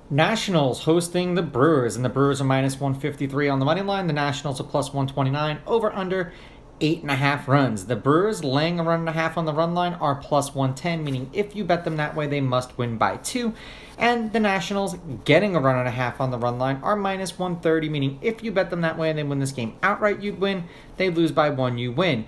Nationals hosting the Brewers, and the Brewers are minus 153 on the money line. The Nationals are plus 129. Over under 8.5 runs. The Brewers laying a run and a half on the run line are plus 110, meaning if you bet them that way, they must win by 2. And the Nationals getting a run and a half on the run line are minus 130, meaning if you bet them that way and they win this game outright, you'd win. They lose by 1, you win.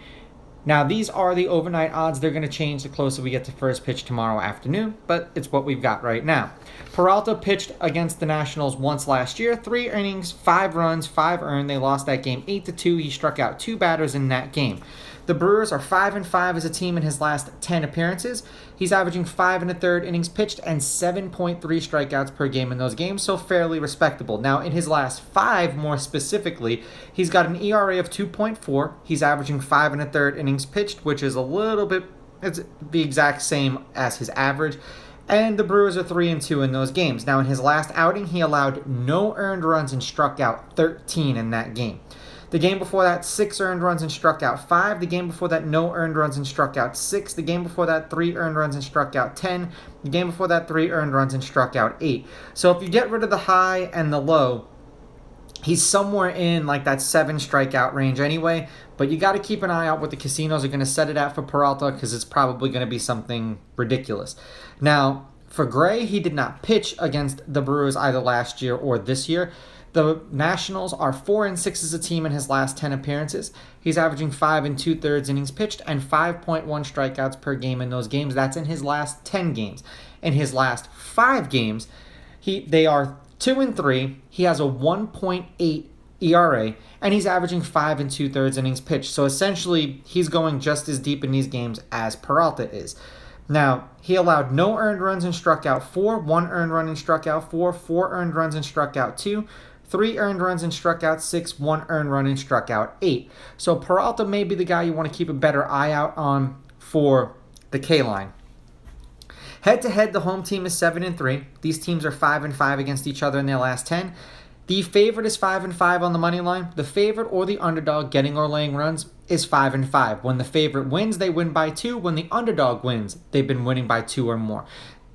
Now, these are the overnight odds. They're going to change the closer we get to first pitch tomorrow afternoon, but it's what we've got right now. Peralta pitched against the Nationals once last year. 3 innings, 5 runs, 5 earned. They lost that game 8-2. He struck out 2 batters in that game. The Brewers are 5-5 as a team in his last 10 appearances. He's averaging 5 1/3 innings pitched and 7.3 strikeouts per game in those games, so fairly respectable. Now, in his last 5, more specifically, he's got an ERA of 2.4. He's averaging 5 1/3 innings pitched, which is a little bit, it's the exact same as his average. And the Brewers are 3-2 in those games. Now, in his last outing, he allowed no earned runs and struck out 13 in that game. The game before that, 6 earned runs and struck out 5. The game before that, no earned runs and struck out 6. The game before that, 3 earned runs and struck out 10. The game before that, 3 earned runs and struck out 8. So if you get rid of the high and the low, he's somewhere in like that 7 strikeout range anyway. But you got to keep an eye out what the casinos are going to set it at for Peralta, because it's probably going to be something ridiculous. Now, for Gray, he did not pitch against the Brewers either last year or this year. The Nationals are 4-6 as a team in his last 10 appearances. He's averaging 5 2/3 innings pitched and 5.1 strikeouts per game in those games. That's in his last 10 games. In his last 5 games, they are 2-3. He has a 1.8 ERA, and he's averaging 5 2/3 innings pitched. So essentially, he's going just as deep in these games as Peralta is. Now, he allowed no earned runs and struck out 4, 1 earned run and struck out 4, 4 earned runs and struck out 2, 3 earned runs and struck out 6, 1 earned run and struck out 8. So Peralta may be the guy you want to keep a better eye out on for the K-line. Head-to-head, the home team is 7-3. These teams are 5-5 against each other in their last 10. The favorite is 5-5 on the money line. The favorite or the underdog getting or laying runs is 5-5. When the favorite wins, they win by 2. When the underdog wins, they've been winning by 2 or more.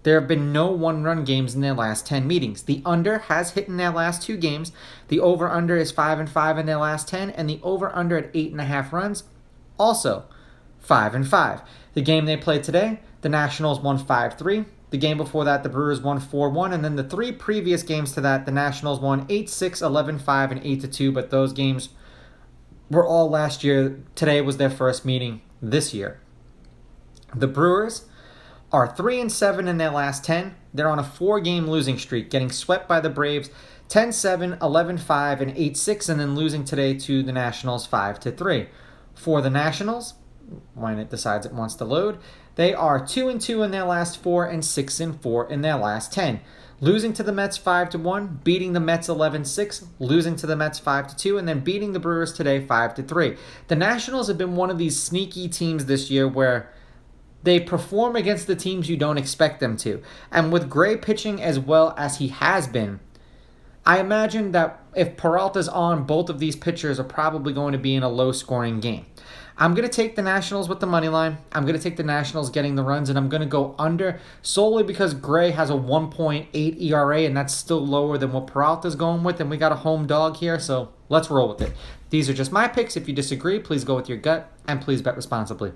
There have been no one-run games in their last 10 meetings. The under has hit in their last 2 games. The over-under is 5-5 in their last 10, and the over-under at 8.5 runs, also 5-5. The game they played today, the Nationals won 5-3. The game before that, the Brewers won 4-1, and then the 3 previous games to that, the Nationals won 8-6, 11-5, and 8-2, but those games were all last year. Today was their first meeting this year. The Brewers are 3-7 in their last 10. They're on a 4-game losing streak, getting swept by the Braves 10-7, 11-5, and 8-6, and then losing today to the Nationals 5-3. For the Nationals, when it decides it wants to load, they are 2-2 in their last 4 and 6-4 in their last 10. Losing to the Mets 5-1, beating the Mets 11-6, losing to the Mets 5-2, and then beating the Brewers today 5-3. The Nationals have been one of these sneaky teams this year where they perform against the teams you don't expect them to. And with Gray pitching as well as he has been, I imagine that if Peralta's on, both of these pitchers are probably going to be in a low-scoring game. I'm going to take the Nationals with the money line. I'm going to take the Nationals getting the runs, and I'm going to go under solely because Gray has a 1.8 ERA, and that's still lower than what Peralta's going with, and we got a home dog here, so let's roll with it. These are just my picks. If you disagree, please go with your gut, and please bet responsibly.